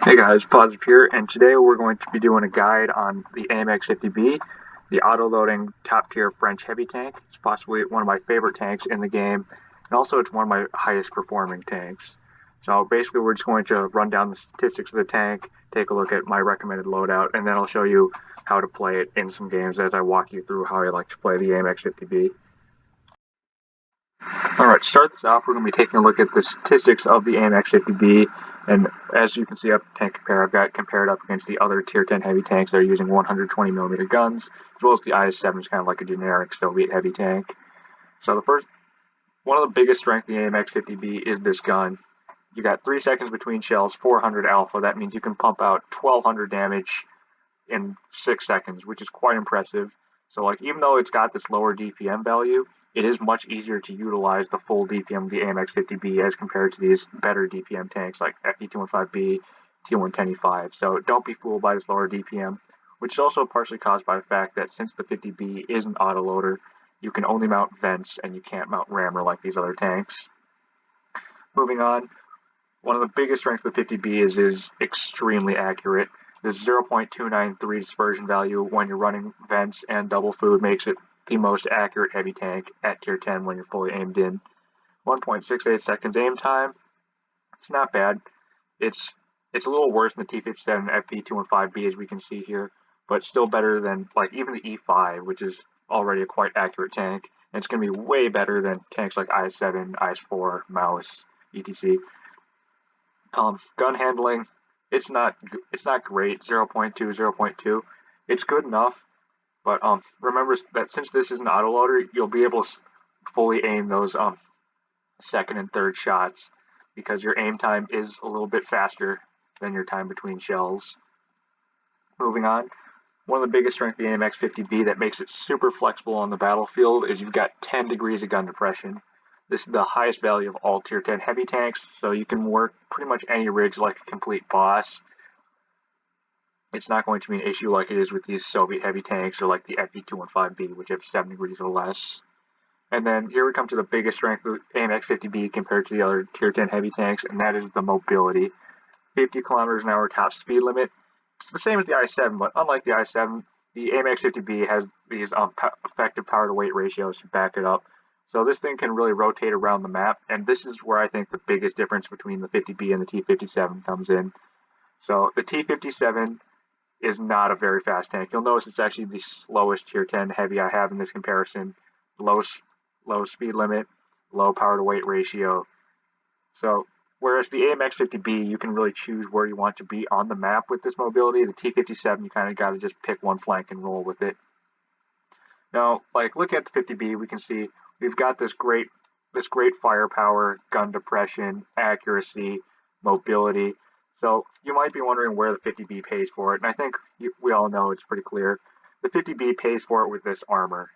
Hey guys, Positive here, and today we're going to be doing a guide on the AMX 50B, the auto-loading top-tier French heavy tank. It's possibly one of my favorite tanks in the game, and also it's one of my highest performing tanks. So basically we're just going to run down the statistics of the tank, take a look at my recommended loadout, and then I'll show you how to play it in some games as I walk you through how I like to play the AMX 50B. Alright, to start this off, we're going to be taking a look at the statistics of the AMX 50B, and as you can see up tank compare, I've got compared up against the other tier 10 heavy tanks that are using 120mm guns, as well as the IS-7 is kind of like a generic Soviet heavy tank. So one of the biggest strengths of the AMX 50B is this gun. You got 3 seconds between shells, 400 alpha, that means you can pump out 1200 damage in 6 seconds, which is quite impressive. So like even though it's got this lower DPM value, it is much easier to utilize the full DPM of the AMX 50B as compared to these better DPM tanks like FE215B, T110E5. So don't be fooled by this lower DPM, which is also partially caused by the fact that since the 50B is an autoloader, you can only mount vents and you can't mount rammer like these other tanks. Moving on, one of the biggest strengths of the 50B is extremely accurate. This 0.293 dispersion value when you're running vents and double food makes it the most accurate heavy tank at tier 10 when you're fully aimed in. 1.68 seconds aim time, it's not bad. It's a little worse than the T57 FP215B as we can see here, but still better than like even the E5, which is already a quite accurate tank. And it's going to be way better than tanks like IS-7, IS-4, Mouse, etc. Gun handling, it's not great. 0.2, 0.2. It's good enough, but remember that since this is an autoloader, you'll be able to fully aim those second and third shots because your aim time is a little bit faster than your time between shells. Moving on, one of the biggest strengths of the AMX 50B that makes it super flexible on the battlefield is you've got 10 degrees of gun depression. This is the highest value of all tier 10 heavy tanks, so you can work pretty much any ridge like a complete boss. It's not going to be an issue like it is with these Soviet heavy tanks or like the FE215B, which have 7 degrees or less. And then here we come to the biggest strength of AMX 50B compared to the other tier 10 heavy tanks, and that is the mobility. 50 kilometers an hour top speed limit. It's the same as the i7, but unlike the i7, the AMX 50B has these effective power to weight ratios to back it up. So this thing can really rotate around the map, and this is where I think the biggest difference between the 50B and the T57 comes in. So the T57 is not a very fast tank. You'll notice it's actually the slowest tier 10 heavy I have in this comparison. Low speed limit, low power to weight ratio. So whereas the AMX 50B, you can really choose where you want to be on the map with this mobility. The T57, you kind of got to just pick one flank and roll with it. Now, like looking at the 50B, we can see we've got this great firepower, gun depression, accuracy, mobility. So you might be wondering where the 50B pays for it, and I think we all know it's pretty clear. The 50B pays for it with this armor.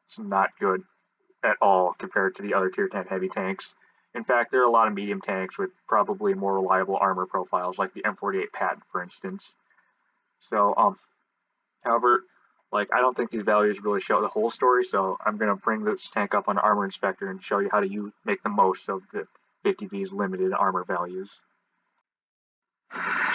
It's not good at all compared to the other tier 10 heavy tanks. In fact, there are a lot of medium tanks with probably more reliable armor profiles, like the M48 Patton, for instance. So, however, like I don't think these values really show the whole story, so I'm going to bring this tank up on Armor Inspector and show you how to make the most of the 50B's limited armor values.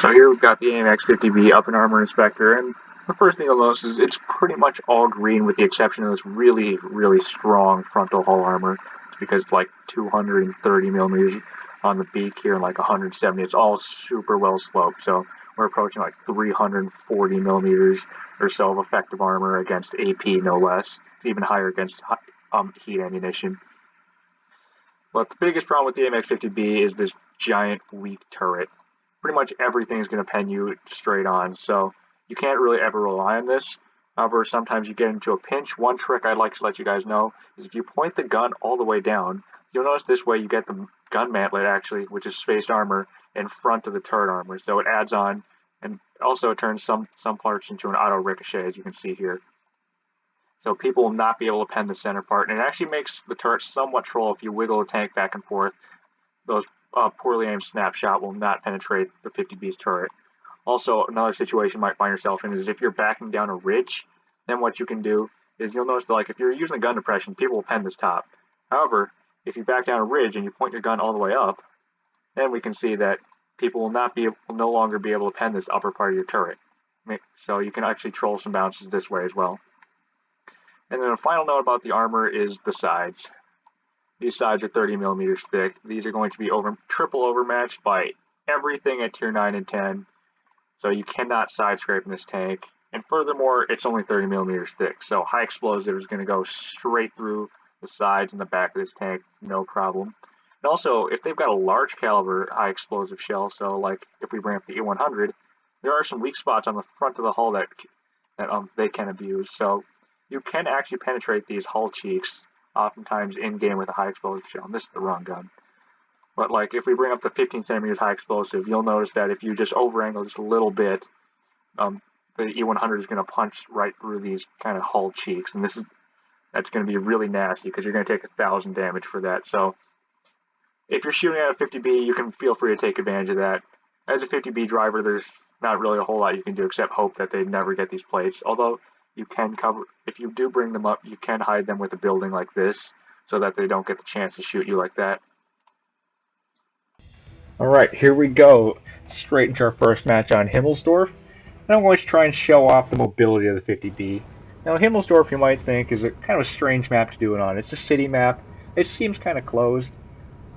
So here we've got the AMX 50B up in Armor Inspector, and the first thing you'll notice is it's pretty much all green with the exception of this really, really strong frontal hull armor. It's because it's like 230 millimeters on the beak here and like 170. It's all super well sloped, so we're approaching like 340 millimeters or so of effective armor against AP, no less. It's even higher against heat ammunition. But the biggest problem with the AMX 50B is this giant weak turret. Pretty much everything is going to pen you straight on, so you can't really ever rely on this. However, sometimes you get into a pinch. One trick I'd like to let you guys know is if you point the gun all the way down, you'll notice this way you get the gun mantlet actually, which is spaced armor, in front of the turret armor. So it adds on, and also it turns some parts into an auto ricochet, as you can see here. So people will not be able to pen the center part, and it actually makes the turret somewhat troll if you wiggle the tank back and forth. Those poorly aimed snapshot will not penetrate the 50B's turret. Also, another situation you might find yourself in is if you're backing down a ridge, then what you can do is you'll notice that like if you're using gun depression, people will pen this top. However, if you back down a ridge and you point your gun all the way up, then we can see that people will no longer be able to pen this upper part of your turret. So you can actually troll some bounces this way as well. And then a final note about the armor is the sides. These sides are 30 millimeters thick. These are going to be triple overmatched by everything at tier 9 and 10. So you cannot side scrape in this tank. And furthermore, it's only 30 millimeters thick. So high explosive is going to go straight through the sides and the back of this tank, no problem. And also, if they've got a large caliber high explosive shell, so like if we bring up the E100, there are some weak spots on the front of the hull that they can abuse. So you can actually penetrate these hull cheeks oftentimes in game with a high explosive shell. And this is the wrong gun. But like if we bring up the 15 centimeters high explosive, you'll notice that if you just over angle just a little bit, the E100 is going to punch right through these kind of hull cheeks, and that's going to be really nasty because you're going to take 1,000 damage for that. So if you're shooting at a 50B, you can feel free to take advantage of that. As a 50B driver, there's not really a whole lot you can do except hope that they never get these plates. Although you can cover, if you do bring them up, you can hide them with a building like this so that they don't get the chance to shoot you like that. Alright, here we go. Straight into our first match on Himmelsdorf. And I'm going to try and show off the mobility of the 50B. Now, Himmelsdorf, you might think, is a kind of a strange map to do it on. It's a city map. It seems kind of closed.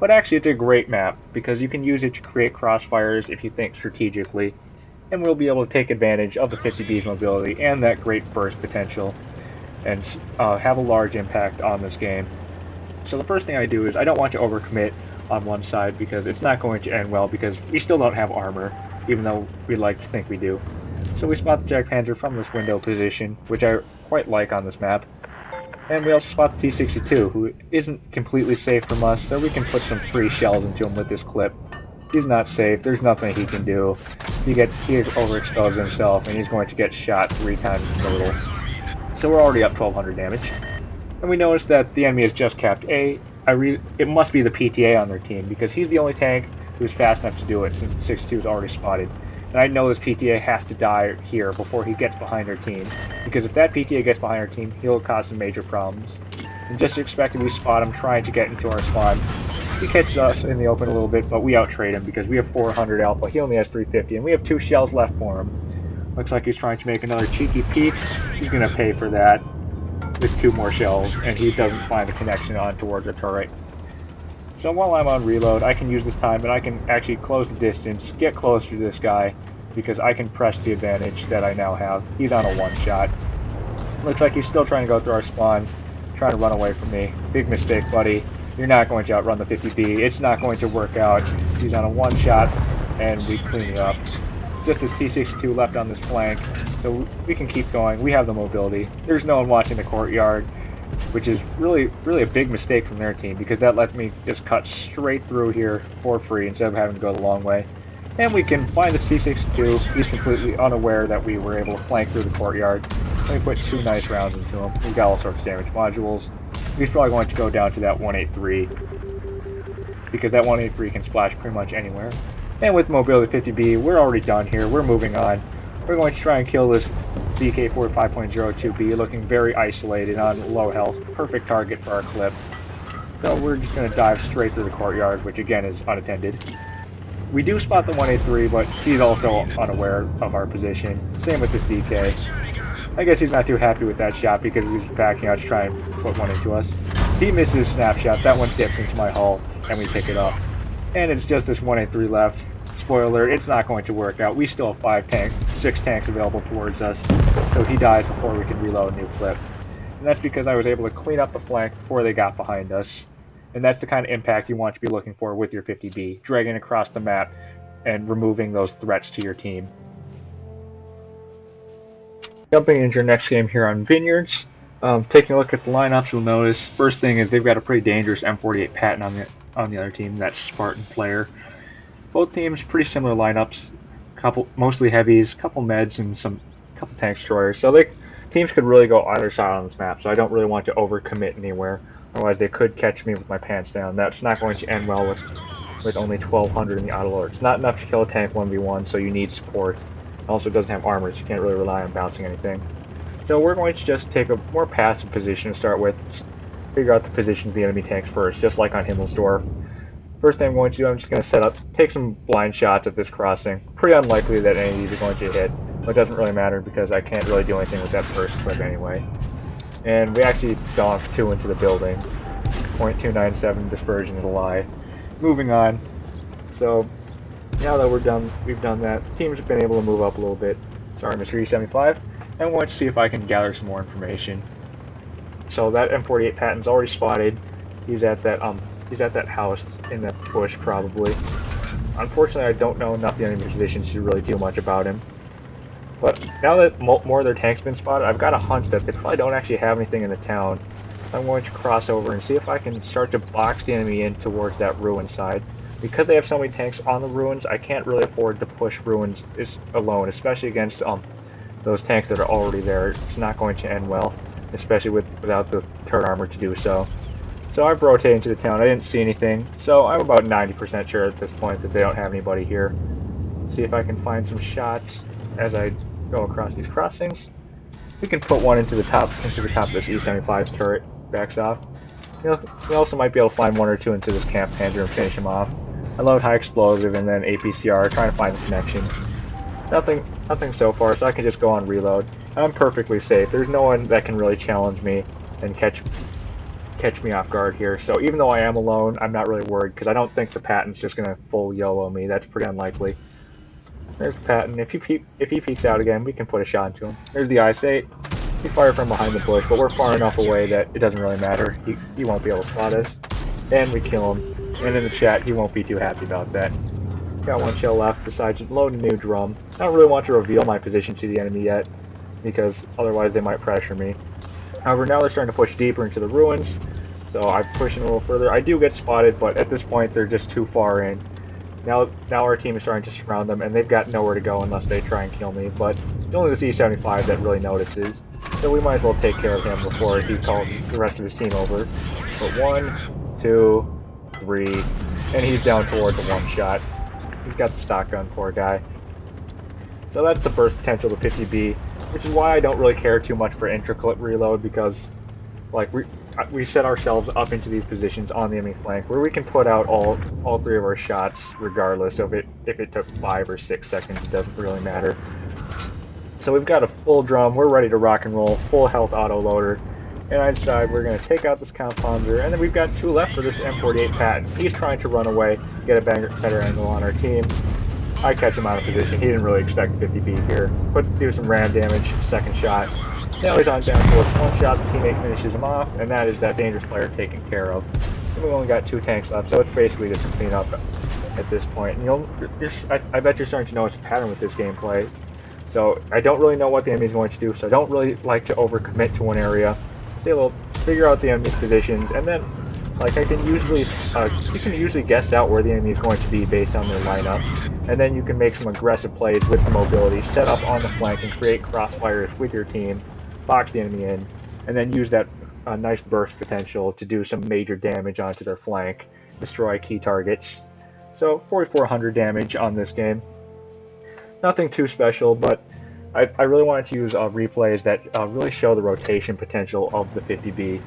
But actually, it's a great map, because you can use it to create crossfires if you think strategically. And we'll be able to take advantage of the 50B's mobility and that great burst potential, and have a large impact on this game. So the first thing I do is I don't want to overcommit on one side, because it's not going to end well, because we still don't have armor, even though we like to think we do. So we spot the Jagdpanzer from this window position, which I quite like on this map. And we also spot the T-62, who isn't completely safe from us, so we can put some free shells into him with this clip. He's not safe, there's nothing he can do. He overexposed himself, and he's going to get shot 3 times total. So we're already up 1200 damage. And we notice that the enemy has just capped A. It must be the PTA on their team, because he's the only tank who's fast enough to do it, since the 62 is already spotted. And I know this PTA has to die here before he gets behind our team, because if that PTA gets behind our team, he'll cause some major problems. And just expected we spot him trying to get into our spawn. He catches us in the open a little bit, but we outtrade him because we have 400 alpha, he only has 350, and we have 2 shells left for him. Looks like he's trying to make another cheeky peek. He's going to pay for that with 2 more shells, and he doesn't find the connection on towards our turret. So while I'm on reload, I can use this time, and I can actually close the distance, get closer to this guy, because I can press the advantage that I now have. He's on a 1-shot. Looks like he's still trying to go through our spawn, trying to run away from me. Big mistake, buddy. You're not going to outrun the 50B. It's not going to work out. He's on a 1-shot, and we clean it up. It's just this T-62 left on this flank, so we can keep going. We have the mobility. There's no one watching the courtyard, which is really a big mistake from their team, because that lets me just cut straight through here for free instead of having to go the long way. And we can find the T-62. He's completely unaware that we were able to flank through the courtyard. And we put 2 nice rounds into him. We've got all sorts of damage modules. He's probably going to go down to that 183, because that 183 can splash pretty much anywhere. And with mobility 50B, we're already done here. We're moving on. We're going to try and kill this DK45.02B, looking very isolated on low health. Perfect target for our clip. So we're just going to dive straight through the courtyard, which again is unattended. We do spot the 183, but he's also unaware of our position. Same with this DK. I guess he's not too happy with that shot because he's backing out to try and put one into us. He misses snapshot. That one dips into my hull, and we pick it up. And it's just this 183 left. Spoiler alert, it's not going to work out. We still have 6 tanks available towards us, so he dies before we can reload a new clip. And that's because I was able to clean up the flank before they got behind us. And that's the kind of impact you want to be looking for with your 50B, dragging across the map and removing those threats to your team. Jumping into your next game here on Vineyards, taking a look at the lineups, you'll notice first thing is they've got a pretty dangerous M48 Patton on the other team, that's Spartan player. Both teams pretty similar lineups, mostly heavies, couple meds, and couple tank destroyers. So teams could really go either side on this map. So I don't really want to overcommit anywhere. Otherwise, they could catch me with my pants down. That's not going to end well with only 1200 in the auto loader. It's not enough to kill a tank 1v1, so you need support. It also doesn't have armor, so you can't really rely on bouncing anything. So we're going to just take a more passive position to start with. Figure out the positions of the enemy tanks first, just like on Himmelsdorf. First thing I'm going to do, I'm just going to set up, take some blind shots at this crossing. Pretty unlikely that any of these are going to hit, but it doesn't really matter because I can't really do anything with that first clip anyway. And we actually donked 2 into the building. .297 dispersion is a lie. Moving on. So now that we've done that, teams have been able to move up a little bit. Sorry, Mr. E75. And I want to see if I can gather some more information. So that M48 Patton's already spotted. He's at that house in that bush probably. Unfortunately, I don't know enough of the enemy positions to really do much about him. But now that more of their tanks have been spotted, I've got a hunch that they probably don't actually have anything in the town. I'm going to cross over and see if I can start to box the enemy in towards that ruin side. Because they have so many tanks on the ruins, I can't really afford to push ruins alone, especially against those tanks that are already there. It's not going to end well, especially without the turret armor to do so. So I've rotated into the town. I didn't see anything, so I'm about 90% sure at this point that they don't have anybody here. See if I can find some shots as I go across these crossings. We can put one into the top of this E75's turret. Backs off. We also might be able to find 1 or 2 into this camp panzer and finish him off. I load high explosive and then APCR, trying to find the connection. Nothing so far, so I can just go on reload. I'm perfectly safe. There's no one that can really challenge me and catch me off guard here. So even though I am alone, I'm not really worried because I don't think the Patton's just gonna full YOLO me. That's pretty unlikely. There's the Patton. If he peeks out again, we can put a shot into him. There's the IS-8. He fired from behind the bush, but we're far enough away that it doesn't really matter. He won't be able to spot us. And we kill him. And in the chat, he won't be too happy about that. Got 1 shell left, decides to load a new drum. I don't really want to reveal my position to the enemy yet, because otherwise they might pressure me. However, now they're starting to push deeper into the ruins, so I'm pushing a little further. I do get spotted, but at this point they're just too far in. Now our team is starting to surround them, and they've got nowhere to go unless they try and kill me, but it's only this E75 that really notices, so we might as well take care of him before he calls the rest of his team over. But 1, 2, 3, and he's down towards the 1 shot. He's got the stock gun, poor guy. So that's the burst potential of 50B, which is why I don't really care too much for intra-clip reload, because like we set ourselves up into these positions on the enemy flank where we can put out all 3 of our shots regardless of if it took 5 or 6 seconds. It doesn't really matter. So we've got a full drum, we're ready to rock and roll, full health auto loader, and I decide we're going to take out this Compouncer, and then we've got 2 left for this M48 Patton. He's trying to run away, get a better angle on our team. I catch him out of position. He didn't really expect 50B here. Do some ram damage, 2nd shot. Now he's on down towards 1 shot, the teammate finishes him off, and that is that dangerous player taken care of. And we've only got 2 tanks left, so it's basically just a cleanup at this point. And I bet you're starting to notice a pattern with this gameplay. So I don't really know what the enemy is going to do, so I don't really like to overcommit to one area. Figure out the enemy's positions, and then like you can usually guess out where the enemy is going to be based on their lineup, and then you can make some aggressive plays with the mobility, set up on the flank and create crossfires with your team, box the enemy in, and then use that nice burst potential to do some major damage onto their flank, destroy key targets. So 4,400 damage on this game. Nothing too special, but I really wanted to use replays that really show the rotation potential of the 50B.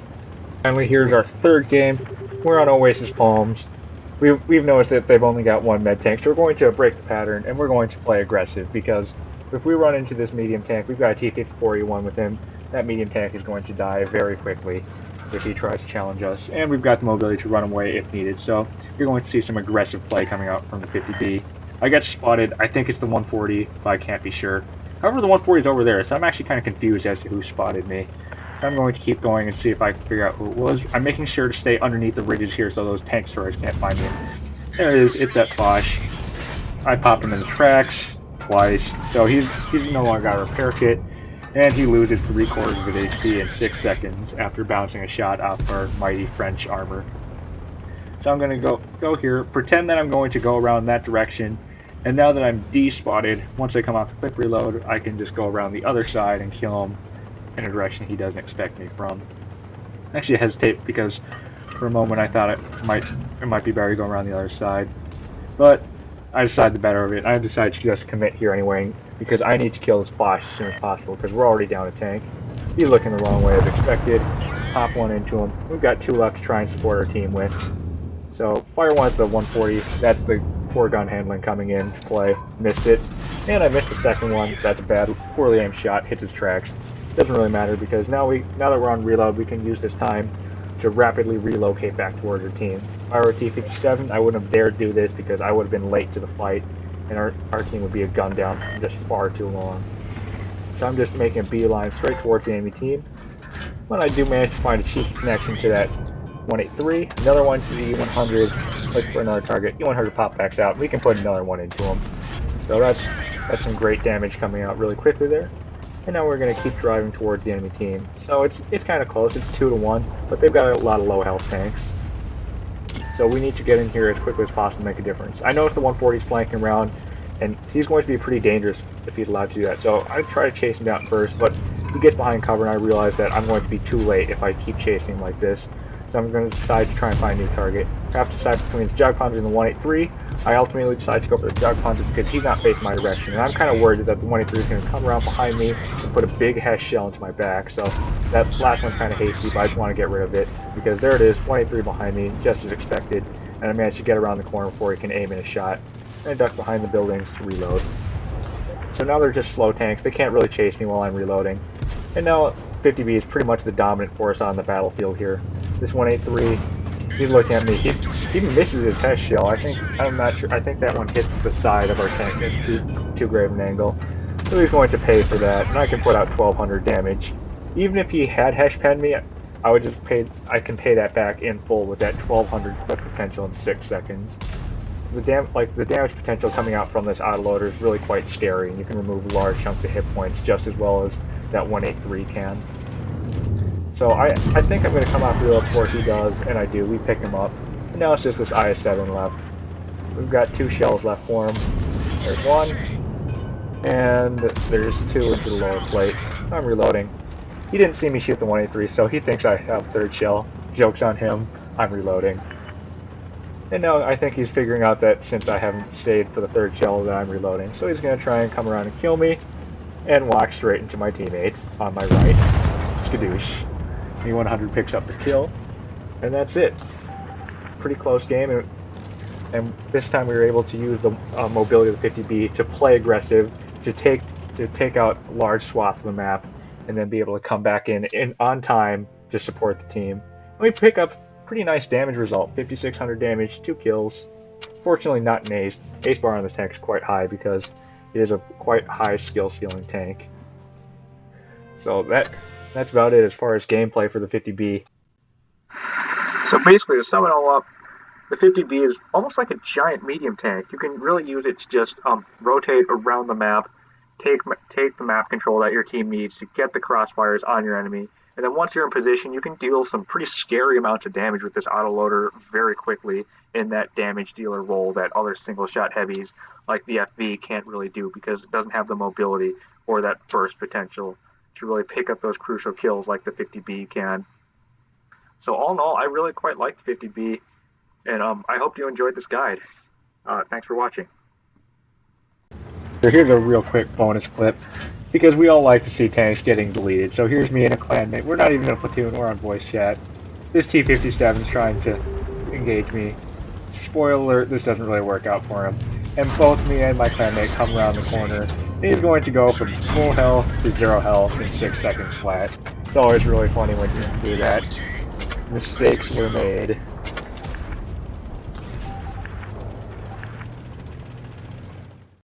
Finally, here's our 3rd game. We're on Oasis Palms. We've noticed that they've only got 1 med tank, so we're going to break the pattern, and we're going to play aggressive, because if we run into this medium tank, we've got a T-54E1 with him. That medium tank is going to die very quickly if he tries to challenge us, and we've got the mobility to run away if needed, so you're going to see some aggressive play coming out from the 50B. I get spotted. I think it's the 140, but I can't be sure. However, the 140 is over there, so I'm actually kind of confused as to who spotted me. I'm going to keep going and see if I can figure out who it was. I'm making sure to stay underneath the ridges here so those tank destroyers can't find me. There it is. It's that Foch. I popped him in the tracks twice, so he's no longer got a repair kit, and he loses 3/4 of his HP in 6 seconds after bouncing a shot off our mighty French armor. So I'm going to go here, pretend that I'm going to go around that direction, and now that I'm de-spotted, once I come off the clip reload, I can just go around the other side and kill him in a direction he doesn't expect me from. Actually, I hesitate because for a moment I thought it might be better to go around the other side, but I decided the better of it. I decided to just commit here anyway because I need to kill this Foch as soon as possible because we're already down a tank. He's looking the wrong way as expected. Pop 1 into him. We've got 2 left to try and support our team with. So fire one at the 140, that's the poor gun handling coming in to play. Missed it. And I missed the second one. That's a bad, poorly aimed shot, hits his tracks. Doesn't really matter because now that we're on reload, we can use this time to rapidly relocate back towards our team. If I were a T-57, I wouldn't have dared do this because I would have been late to the fight, and our team would be a gun down just far too long. So I'm just making a beeline straight towards the enemy team. When I do manage to find a cheeky connection to that 183, another one to the E100, look for another target. E100 pop backs out. We can put another one into him. So that's some great damage coming out really quickly there. And now we're going to keep driving towards the enemy team. So it's kind of close. It's 2-1, but they've got a lot of low health tanks. So we need to get in here as quickly as possible to make a difference. I noticed the 140 is flanking around, and he's going to be pretty dangerous if he's allowed to do that. So I try to chase him down first, but he gets behind cover, and I realize that I'm going to be too late if I keep chasing him like this. So I'm going to decide to try and find a new target. I have to decide between his Jug Ponder and the 183. I ultimately decide to go for the Jug Ponder because he's not facing my direction. And I'm kind of worried that the 183 is going to come around behind me and put a big Hesh shell into my back. So that last one's kind of hasty, but I just want to get rid of it because there it is, 183 behind me, just as expected. And I managed to get around the corner before he can aim in a shot. And I duck behind the buildings to reload. So now they're just slow tanks. They can't really chase me while I'm reloading. And now 50B is pretty much the dominant force on the battlefield here. This 183, he's looking at me. He misses his Hesh shell. I'm not sure. I think that one hit the side of our tank at too grave an angle. So he's going to pay for that, and I can put out 1,200 damage. Even if he had Hesh penned me, I can pay that back in full with that 1,200 clip potential in 6 seconds. The damage potential coming out from this autoloader is really quite scary, and you can remove large chunks of hit points just as well as that 183 can. So I think I'm going to come out real before he does, and I do. We pick him up. And now it's just this IS-7 left. We've got 2 shells left for him. There's 1, and there's 2 into the lower plate. I'm reloading. He didn't see me shoot the 183, so he thinks I have 3rd shell. Joke's on him. I'm reloading. And now I think he's figuring out that since I haven't stayed for the 3rd shell that I'm reloading. So he's going to try and come around and kill me, and walk straight into my teammate on my right. Skadoosh. E100 picks up the kill, and that's it. Pretty close game, and this time we were able to use the mobility of the 50B to play aggressive, to take out large swaths of the map, and then be able to come back in on time to support the team. And we pick up pretty nice damage result, 5,600 damage, 2 kills. Fortunately not an ace. Ace bar on this tank is quite high because it is a quite high skill ceiling tank. So that's about it as far as gameplay for the 50B. So basically, to sum it all up, the 50B is almost like a giant medium tank. You can really use it to just rotate around the map, take the map control that your team needs to get the crossfires on your enemy, and then once you're in position, you can deal some pretty scary amounts of damage with this autoloader very quickly in that damage dealer role that other single-shot heavies like the FV can't really do because it doesn't have the mobility or that burst potential to really pick up those crucial kills like the 50B can. So all in all, I really quite like the 50B, and I hope you enjoyed this guide. Thanks for watching. So here's a real quick bonus clip, because we all like to see tanks getting deleted. So here's me and a clanmate. We're not even in a platoon, we're on voice chat. This T-57 is trying to engage me. Spoiler alert, this doesn't really work out for him. And both me and my clanmate come around the corner. He's going to go from full health to 0 health in 6 seconds flat. It's always really funny when you do that. Mistakes were made.